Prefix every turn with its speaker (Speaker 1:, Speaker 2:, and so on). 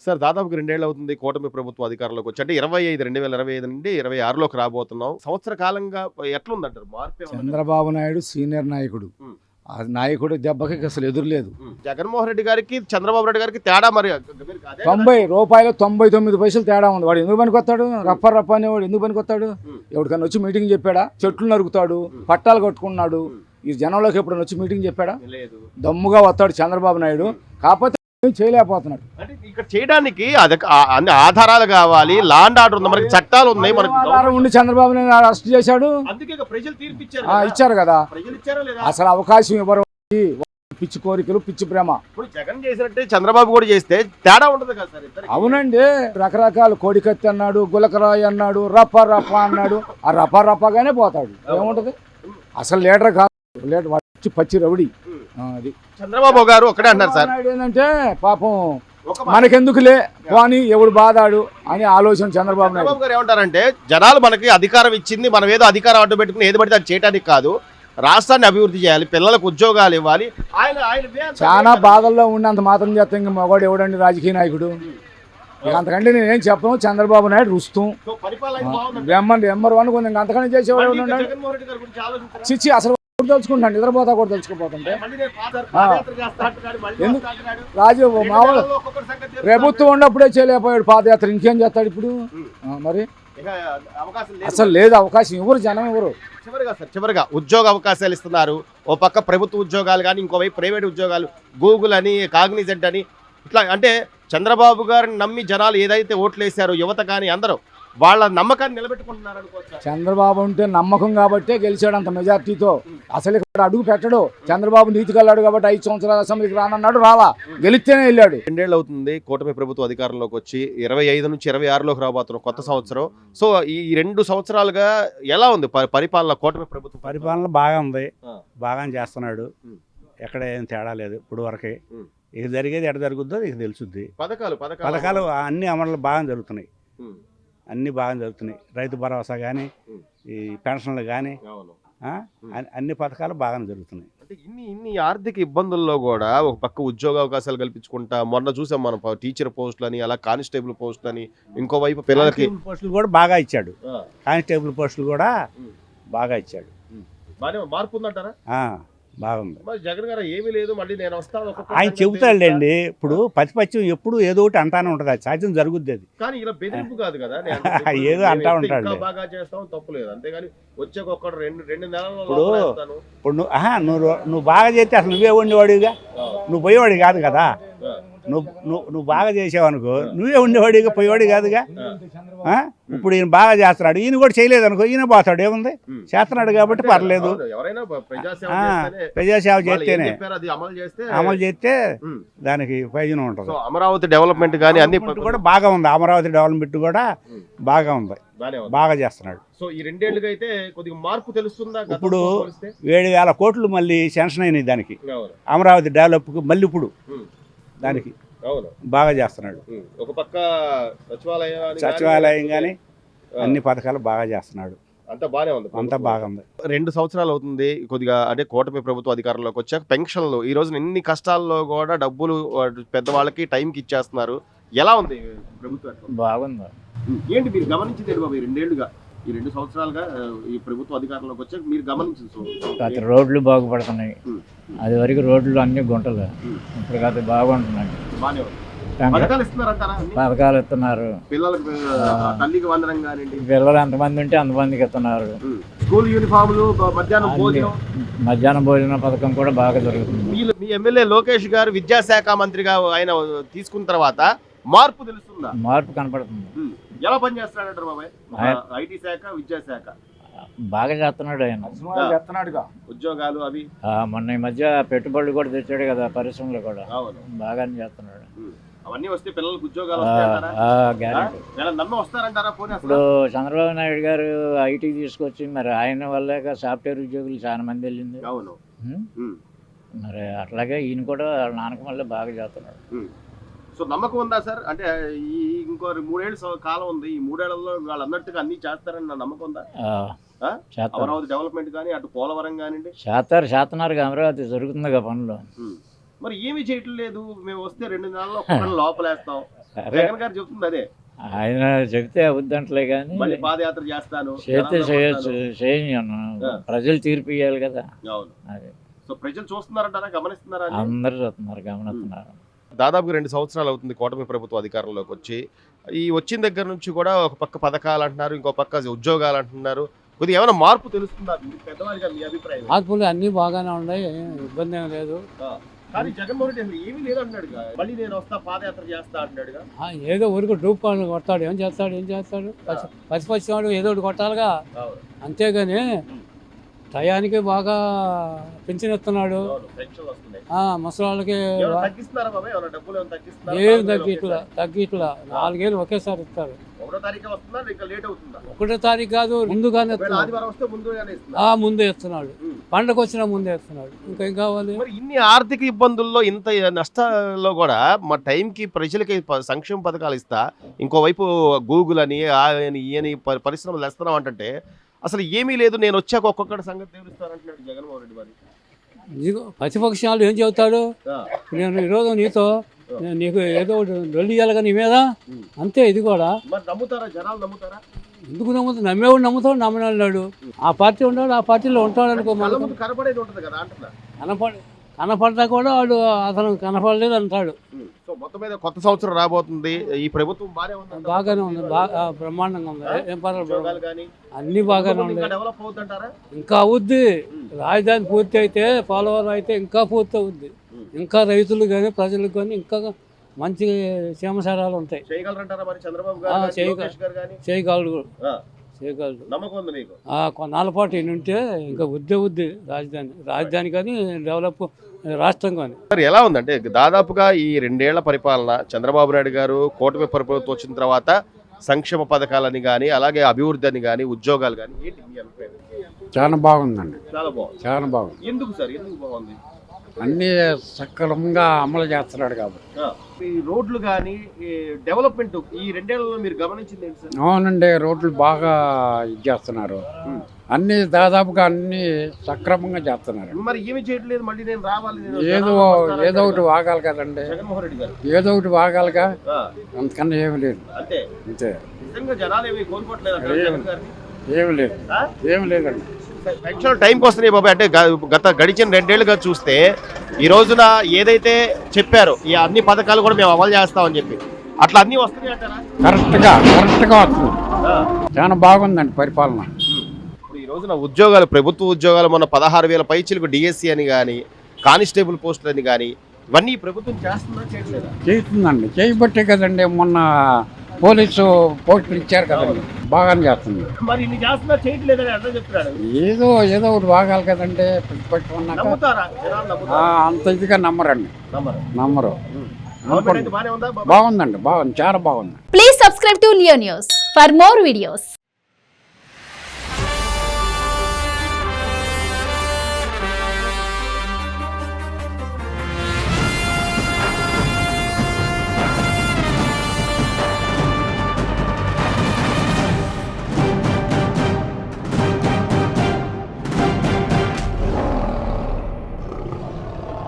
Speaker 1: Sir దాదాపుగా 2 ఏళ్ళు అవుతుంది కూటమి ప్రభుత్వం అధికారంలోకి వచ్చి. అంటే 2025 నుండి 26లోకి రాబోతున్నాం. సంవత్సర కాలంగా ఎట్లుందంటారు? మార్పేమన్నా?
Speaker 2: చంద్రబాబు నాయుడు సీనియర్ నాయకుడు.
Speaker 1: హ్మ్.
Speaker 2: ఆ నాయకుడు దెబ్బకి అసలు ఎదురులేదు.
Speaker 1: జగన్మోహన్ రెడ్డి గారికి, చంద్రబాబు నాయుడు గారికి తేడా మరి అదే కదా?
Speaker 2: 90 రూపాయలు 99 పైసలు తేడా ఉంది. వాడు ఎందుకు పనికొస్తాడు? రప్ప రప్ప అనేవాడు ఎందుకు పనికొస్తాడు? ఎవరికన్నా వచ్చి మీటింగ్ చెప్పాడా? చెట్లు నరుకుతాడు, పట్టాలు కట్టుకున్నాడు. ఈ జనంలోకి ఎప్పుడైనా వచ్చి మీటింగ్ చెప్పాడా?
Speaker 1: లేదు.
Speaker 2: దమ్ముగా వస్తాడు చంద్రబాబు నాయుడు. కాకపోతే ఏం చేయలేకపోతున్నాడు.
Speaker 1: అంటే ఇక్కడ చేయడానికి అన్ని ఆధారాలు కావాలి, లాండ్ ఆర్డర్ ఉంది, మనకి చట్టాలు ఉన్నాయి, మనకి
Speaker 2: ఆధారం ఉండి చంద్రబాబు నాయుడు అరెస్ట్ చేశాడు.
Speaker 1: అందుకే ఇక ప్రజలు తీర్పు
Speaker 2: ఇచ్చారు కదా.
Speaker 1: ప్రజలు ఇచ్చారో లేదా?
Speaker 2: అసలు అవకాశం ఇవ్వరు. పిచ్చి కోరికలు, పిచ్చి ప్రేమ.
Speaker 1: ఇప్పుడు జగన్ చేసినట్టే చంద్రబాబు కూడా చేస్తే తేడా ఉండదు కదా సార్ ఇద్దరికి?
Speaker 2: అవునండి, రకరకాల కోడికత్తి అన్నాడు, గులకరాయి అన్నాడు, రప్ప రప్ప అన్నాడు. ఆ రప్ప రప్పగానే పోతాడు. ఏముంటది? అసలు లీడర్ కాదు, లీడర్ వచ్చి పచ్చి రౌడీ. అది
Speaker 1: చంద్రబాబు గారు ఒకటే అంటారు సార్,
Speaker 2: ఏంటంటే పాపం మనకెందుకులే కానీ ఎవడు బాధాడు అని ఆలోచన చంద్రబాబు నాయుడు.
Speaker 1: చంద్రబాబు గారు ఏమంటారంటే, జనాలు మనకి అధికారం ఇచ్చింది, మనం ఏదో అధికారం అడ్డు పెట్టుకుని ఏది పడితే అది చేయడానికి కాదు, రాష్ట్రాన్ని అభివృద్ధి చేయాలి, పిల్లలకు ఉద్యోగాలు ఇవ్వాలి.
Speaker 2: చాలా బాధల్లో ఉన్నంత మాత్రం చేస్తే ఇంక మగవాడు ఎవడండి రాజకీయ నాయకుడు? అంతకంటే నేనేం చెప్పను. చంద్రబాబు నాయుడు రుస్తాం నెంబర్ 1 కొంచెం అంతకంటే చేసేవాడు చిచ్చి. అసలు తెలుసుకుంటాను, నిద్రపోతా కూడా తెలుసుకోపోతుంటే ఎందుకు రాజు మామూలు ప్రభుత్వం ఉన్నప్పుడే చేయలేకపోయాడు పాదయాత్ర, ఇంకేం చేస్తాడు ఇప్పుడు? మరి అసలు లేదు అవకాశం. ఎవరు జనం ఎవరు?
Speaker 1: చివరిగా ఉద్యోగ అవకాశాలు ఇస్తున్నారు. ఓ పక్క ప్రభుత్వ ఉద్యోగాలు కానీ, ఇంకోవైపు ప్రైవేట్ ఉద్యోగాలు, గూగుల్ అని, కాగ్నిజెంట్ అని, ఇట్లా అంటే చంద్రబాబు గారిని నమ్మి జనాలు ఏదైతే ఓట్లు వేశారో యువత కానీ అందరూ వాళ్ళ నమ్మకాన్ని నిలబెట్టుకుంటున్నారు అనుకోవచ్చు.
Speaker 2: చంద్రబాబు ఉంటే నమ్మకం కాబట్టే గెలిచాడు అంత మెజార్టీతో. అసలు ఇక్కడ అడుగు పెట్టడు. చంద్రబాబు నీతికి వెళ్ళాడు కాబట్టి 5 సంవత్సరాల అసెంబ్లీకి రానన్నాడు, రాలా, గెలిస్తేనే వెళ్ళాడు.
Speaker 1: 2 ఏళ్ళు అవుతుంది కూటమి ప్రభుత్వం అధికారంలోకి వచ్చి. 25 నుంచి 26లోకి రాబోతున్న కొత్త సంవత్సరం. సో ఈ 2 సంవత్సరాలుగా ఎలా ఉంది పరిపాలన? కూటమి ప్రభుత్వం
Speaker 3: పరిపాలన బాగా ఉంది, బాగా చేస్తున్నాడు. ఎక్కడ ఏం తేడా లేదు ఇప్పుడు వరకే. ఇక జరిగేది ఎక్కడ జరుగుద్దో ఇక తెలుసుద్ది. పథకాలు అన్ని అమలు బాగా జరుగుతున్నాయి, అన్నీ బాగా జరుగుతున్నాయి. రైతు భరోసా కానీ, ఈ పెన్షన్లు కానీ, అన్ని పథకాలు బాగానే జరుగుతున్నాయి.
Speaker 1: అంటే ఇన్ని ఆర్థిక ఇబ్బందుల్లో కూడా ఒక పక్క ఉద్యోగ అవకాశాలు కల్పించుకుంటా, మొన్న చూసాం మనం టీచర్ పోస్టులని, అలా కానిస్టేబుల్ పోస్టులని, ఇంకోవైపు పిల్లలకి
Speaker 3: పోస్టులు కూడా బాగా ఇచ్చాడు. కానిస్టేబుల్ పోస్టులు కూడా బాగా ఇచ్చాడు.
Speaker 1: మార్పు ఉందంటారా?
Speaker 3: బాగుంది.
Speaker 1: జగన్ గారు ఏమీ లేదు, మళ్ళీ నేను వస్తాను
Speaker 3: ఆయన చెబుతాడులేండి. ఇప్పుడు పచ్చిపచ్చం ఎప్పుడు ఏదో ఒకటి అంటానే ఉంటుంది, అది సాధ్యం జరుగుద్ది. అది
Speaker 1: కానీ ఇలా బెదిరింపు కాదు కదా,
Speaker 3: ఏదో అంటా ఉంటాడు.
Speaker 1: బాగా చేస్తాం తప్పులేదు, అంతేగాని వచ్చే ఒక్కడు 2 నెలల్లో
Speaker 3: ఇప్పుడు నువ్వు బాగా చేస్తే అసలు నువ్వే ఉండేవాడిగా, నువ్వు పోయేవాడి కాదు కదా. నువ్వు బాగా చేసావనుకో నువ్వే ఉండేవాడిగా, పోయేవాడి కాదుగా. ఇప్పుడు ఈయన బాగా చేస్తున్నాడు, ఈయన కూడా చేయలేదు అనుకో, ఈయన పోతాడు. ఏముంది, చేస్తున్నాడు కాబట్టి పర్లేదు. ప్రజాసేవ చేస్తేనే, అమలు చేస్తే దానికి ప్రయోజనం ఉంటుంది.
Speaker 1: అమరావతి డెవలప్మెంట్ కానీ అన్ని
Speaker 3: కూడా బాగా ఉంది. అమరావతి డెవలప్మెంట్ కూడా బాగా ఉంది, బాగా చేస్తున్నాడు.
Speaker 1: సో ఈ 2 ఏళ్ళుగా అయితే కొద్దిగా మార్పు తెలుస్తుందా?
Speaker 3: ఇప్పుడు 7,000 కోట్లు మళ్ళీ శాంక్షన్ అయినాయి దానికి, అమరావతి డెవలప్కి. మళ్ళీ ఇప్పుడు దానికి బాగా చేస్తున్నాడు.
Speaker 1: ఒక పక్క
Speaker 3: సచివాలయం కానీ అన్ని పథకాలు బాగా చేస్తున్నాడు.
Speaker 1: అంతా బాగానే ఉంది,
Speaker 3: అంతా బాగుంది.
Speaker 1: 2 సంవత్సరాలు అవుతుంది కొద్దిగా. అంటే కూటమి ప్రభుత్వం అధికారంలోకి వచ్చాక పెన్షన్లు ఈ రోజున ఎన్ని కష్టాల్లో కూడా డబ్బులు పెద్దవాళ్ళకి టైంకి ఇచ్చేస్తున్నారు. ఎలా ఉంది ప్రభుత్వం?
Speaker 4: బాగుంది.
Speaker 1: ఏంటి మీరు గమనించింది బాబు? 2 ఏళ్ళుగా, ఈ 2 సంవత్సరాలుగా ఈ ప్రభుత్వం అధికారంలోకి వచ్చాక మీరు గమనించింది?
Speaker 4: రోడ్లు బాగుపడుతున్నాయి. అది వరకు రోడ్లు అన్ని గుంటలు, ఇప్పుడు అది బాగుంటున్నాయి. పథకాలు ఇస్తున్నారు.
Speaker 1: పిల్లలకు తల్లికి వందనం కానివ్వండి,
Speaker 4: పిల్లలు ఎంతమంది ఉంటే అంతమందికి ఇస్తున్నారు.
Speaker 1: స్కూల్ యూనిఫామ్లు, మధ్యాహ్నం
Speaker 4: భోజనం పథకం కూడా బాగా జరుగుతుంది.
Speaker 1: మీ ఎమ్మెల్యే లోకేష్ గారు విద్యాశాఖ మంత్రిగా ఆయన తీసుకున్న తర్వాత మార్పు తెలుస్తుందా?
Speaker 4: మార్పు కనపడుతుంది.
Speaker 1: ఎలా పనిచేస్తున్నాడు బాబాయ్? ఐటీ శాఖ, విద్యాశాఖ
Speaker 4: బాగా చేస్తున్నాడు ఆయన.
Speaker 1: ఉద్యోగాలు అవి
Speaker 4: మొన్న ఈ మధ్య పెట్టుబడులు కూడా తెచ్చాడు కదా, పరిశ్రమలు కూడా బాగానే చేస్తున్నాడు.
Speaker 1: అవన్నీ వస్తే పిల్లలకు ఉద్యోగాలు వస్తారంటారా?
Speaker 4: ఇప్పుడు చంద్రబాబు నాయుడు గారు ఐటీ తీసుకొచ్చి మరి ఆయన వల్లే సాఫ్ట్వేర్ ఉద్యోగులు చాలా మంది వెళ్ళింది.
Speaker 1: అవును.
Speaker 4: మరి అట్లాగే ఈయన కూడా నాన్నకం వల్లే బాగా చేస్తున్నాడు.
Speaker 1: సో నమ్మకం ఉందా సార్? అంటే ఈ ఇంకో 3 ఏళ్ళ కాలం ఉంది, ఈ 3 ఏళ్లలో వాళ్ళు అన్నట్టుగా అన్ని చేస్తారని నా నమ్మకం ఉందా? అమరావతి డెవలప్మెంట్ కానీ, అటు పోలవరం కానివ్వండి,
Speaker 4: చేస్తున్నారు. అమరావతి జరుగుతుందిగా పనులు.
Speaker 1: మరి ఏమి చేయట్లేదు. మేము వస్తే 2 నెలల్లో లోపలేస్తాం,
Speaker 4: సరే
Speaker 1: జగన్ గారు చెప్తుంది అదే,
Speaker 4: ఆయన చెప్తే అవుద్దంటలే కానీ
Speaker 1: మళ్ళీ పాదయాత్ర చేస్తాను,
Speaker 4: చేస్తే
Speaker 1: జనాలను
Speaker 4: చేయొచ్చు,
Speaker 1: రమ్మంటాను.
Speaker 4: చేయను.
Speaker 1: ఆ.
Speaker 4: ప్రజలు తీర్పు ఇవ్వాలి కదా.
Speaker 1: అవును.
Speaker 4: అది
Speaker 1: సో ప్రజలు చూస్తున్నారంటారా, గమనిస్తున్నారా అని?
Speaker 4: అందరూ చూస్తున్నారు, గమనిస్తున్నారు.
Speaker 1: దాదాపుగా 2 సంవత్సరాలు అవుతుంది కూటమి ప్రభుత్వం అధికారంలోకి వచ్చి. ఈ వచ్చిన దగ్గర నుంచి కూడా ఒక పక్క పథకాలు అంటున్నారు, ఇంకో పక్క ఉద్యోగాలు అంటున్నారు. కొద్దిగా ఏమైనా మార్పు తెలుస్తుందా పెద్దవారిగా మీ అభిప్రాయం?
Speaker 5: మార్పులు అన్నీ బాగానే ఉన్నాయి, ఇబ్బంది ఏం లేదు.
Speaker 1: కానీ జగన్మోహన్ రెడ్డి అసలు ఏమీ లేదు అంటున్నాడుగా, మళ్ళీ నేను వస్తా పాదయాత్ర చేస్తా అంటున్నాడుగా.
Speaker 5: ఏదో ఊరికి రూపాయలు కొడతాడు, ఏం చేస్తాడు పసిపచ్చివాడు ఏదో ఒకటి కొట్టాలిగా, అంతేగాని టయానికి బాగా పెన్షన్ ఇస్తున్నాడు.
Speaker 1: పెన్షన్లు వస్తున్నాయి.
Speaker 5: ముసలాళ్ళకి
Speaker 1: ఏమైనా తగ్గిస్తున్నారా బాబాయ్? ఏమైనా డబ్బులు ఏమైనా తగ్గిస్తున్నారా?
Speaker 5: ఏం తగ్గిట్లా 4 ఏళ్ళు ఒకేసారి ఇస్తారు.
Speaker 1: 1వ తారీఖు వస్తుందా, ఇంకా లేట్ అవుతుందా?
Speaker 5: 1వ తారీఖు కాదు, ముందుగానే
Speaker 1: ఒకవేళ
Speaker 5: ఇస్తున్నాడు.
Speaker 1: ఆదివారం వస్తే ముందుగానే ఇస్తున్నారు.
Speaker 5: ముందే ఇస్తున్నాడు, పండగ వచ్చినా ముందే ఇస్తున్నాడు. ఇంకా ఏం కావాలి?
Speaker 1: మరి ఇన్ని ఆర్థిక ఇబ్బందుల్లో, ఇంత నష్టాల్లో కూడా మా టైంకి ప్రజలకి సంక్షేమ పథకాలు ఇస్తా, ఇంకోవైపు గూగుల్ అని అని ఈయని పరిశ్రమలు వేస్తున్నాం అంటే అసలు ఏమీ లేదు, నేను వచ్చాక ఒక్కొక్కటి సంగతి తెలుస్తానంటున్నాడు జగన్మోహన్ రెడ్డి మరి.
Speaker 5: నీకు ప్రతిపక్షాలు ఏం చెబుతాడు? నేను ఈరోజు నీతో నీకు ఏదో ఒకటి డొల్లి ఇవ్వాలి నీ మీద, అంతే. ఇది కూడా
Speaker 1: మరి నమ్ముతారా జనాలు? నమ్ముతారా?
Speaker 5: ఎందుకు నమ్ముతాడు? నమ్మేవాడు నమ్ముతాడు, నమ్మనాడు. ఆ పార్టీ ఉన్నాడు, ఆ పార్టీలో ఉంటాడు అనుకో.
Speaker 1: కళ్ళ ముందు కనపడేది ఉంటుంది కదా అంటున్నా.
Speaker 5: కనపడ్డా కూడా వాడు అతను కనపడలేదు అంటాడు.
Speaker 1: సో మొత్తం మీద కొత్త సంవత్సరం రాబోతుంది, ఈ ప్రభుత్వం
Speaker 5: బాగానే ఉంది, బాగా బ్రహ్మాండంగా ఉంది. ఏం పర్వాలేదు,
Speaker 1: కానీ
Speaker 5: అన్ని బాగానే ఉన్నాయి.
Speaker 1: డెవలప్ అవుతుంటారా?
Speaker 5: ఇంకా అవుద్ది. రాజధాని పూర్తి అయితే, పోలవరం అయితే ఇంకా పూర్తి అవుద్ది. ఇంకా రైతులు కానీ ప్రజలకు కానీ ఇంకా మంచి క్షేమసారాలు ఉంటాయి.
Speaker 1: చేయగలరంటారా మరి చంద్రబాబు గారు, లోకేష్ గారు కానీ?
Speaker 5: చేయగలడు.
Speaker 1: నమ్మకం ఉంది మీకు?
Speaker 5: కొన్నాళ్ళ పాటు ఉంటే ఇంకా ఉద్ది రాజధాని కానీ డెవలప్ రాష్ట్రం కానీ.
Speaker 1: సార్ ఎలా ఉందంటే దాదాపుగా ఈ 2 ఏళ్ల పరిపాలన చంద్రబాబు నాయుడు గారు కూటమి ప్రభుత్వం వచ్చిన తర్వాత సంక్షేమ పథకాలని కానీ, అలాగే అభివృద్ధి అని కానీ, ఉద్యోగాలు కానీ, ఏంటి మీ అభిప్రాయం?
Speaker 5: చాలా బాగుందండి,
Speaker 1: చాలా బాగుంది.
Speaker 5: చాలా బాగుంది.
Speaker 1: ఎందుకు సార్, ఎందుకు బాగుంది?
Speaker 5: అన్ని సక్రమంగా అమలు చేస్తున్నాడు కాబట్టి.
Speaker 1: ఈ రోడ్లు కానీ డెవలప్మెంట్ ఈ 2 ఏళ్లలో మీరు గమనించింది ఏంటి సార్?
Speaker 5: అవునండి, రోడ్లు బాగా ఇది చేస్తున్నారు. అన్ని దాదాపుగా అన్ని సక్రమంగా చేస్తున్నారు.
Speaker 1: మరి ఏమి చేయట్లేదు, మళ్ళీ నేను రావాలి,
Speaker 5: ఏదో ఒకటి వాగాలి కదండి,
Speaker 1: జగన్మోహన్ రెడ్డి గారు
Speaker 5: ఏదో ఒకటి వాగాలిగా, అంతకన్నా ఏమి లేదు.
Speaker 1: అంతే. నిజంగా జనాలు ఏమి కోరుకోవట్లేదు జగన్ గారిని?
Speaker 5: ఏమి లేదండి.
Speaker 1: పెన్షన్ టైంకి వస్తున్నాయి బాబాయ్. అంటే గత గడిచిన 2 ఏళ్ళుగా చూస్తే ఈ రోజున ఏదైతే చెప్పారో ఈ అన్ని పథకాలు కూడా మేము అమలు చేస్తామని చెప్పి అట్లా అన్ని వస్తున్నాయి అంటారా?
Speaker 5: కరెక్ట్గా వస్తుంది. చాలా బాగుందండి పరిపాలన.
Speaker 1: ఇప్పుడు ఈ రోజున ఉద్యోగాలు, ప్రభుత్వ ఉద్యోగాలు మొన్న 16,000 పైచీలకు డిఎస్సి అని కానీ, కానిస్టేబుల్ పోస్టులు అని కానీ, ఇవన్నీ ప్రభుత్వం చేస్తుందా చేయట్లేదా?
Speaker 5: చేస్తుందండి, చేయబట్టే కదండి మొన్న పోలీసు పోస్టులు ఇచ్చారు కదండి, బాగానే చేస్తుంది.
Speaker 1: మరి ఇన్ని చేస్తున్నా చేయట్లేదని అర్థం చెప్తున్నాడు.
Speaker 5: ఏదో ఒకటి వాగాలి కదండి, ప్రతిపక్షం అంత ఇదిగా నమ్మరండి, నమ్మరు.
Speaker 1: బాగానే ఉందా?
Speaker 5: బాగుందండి, చాలా బాగుంది.
Speaker 6: Please subscribe to Leo news for more videos.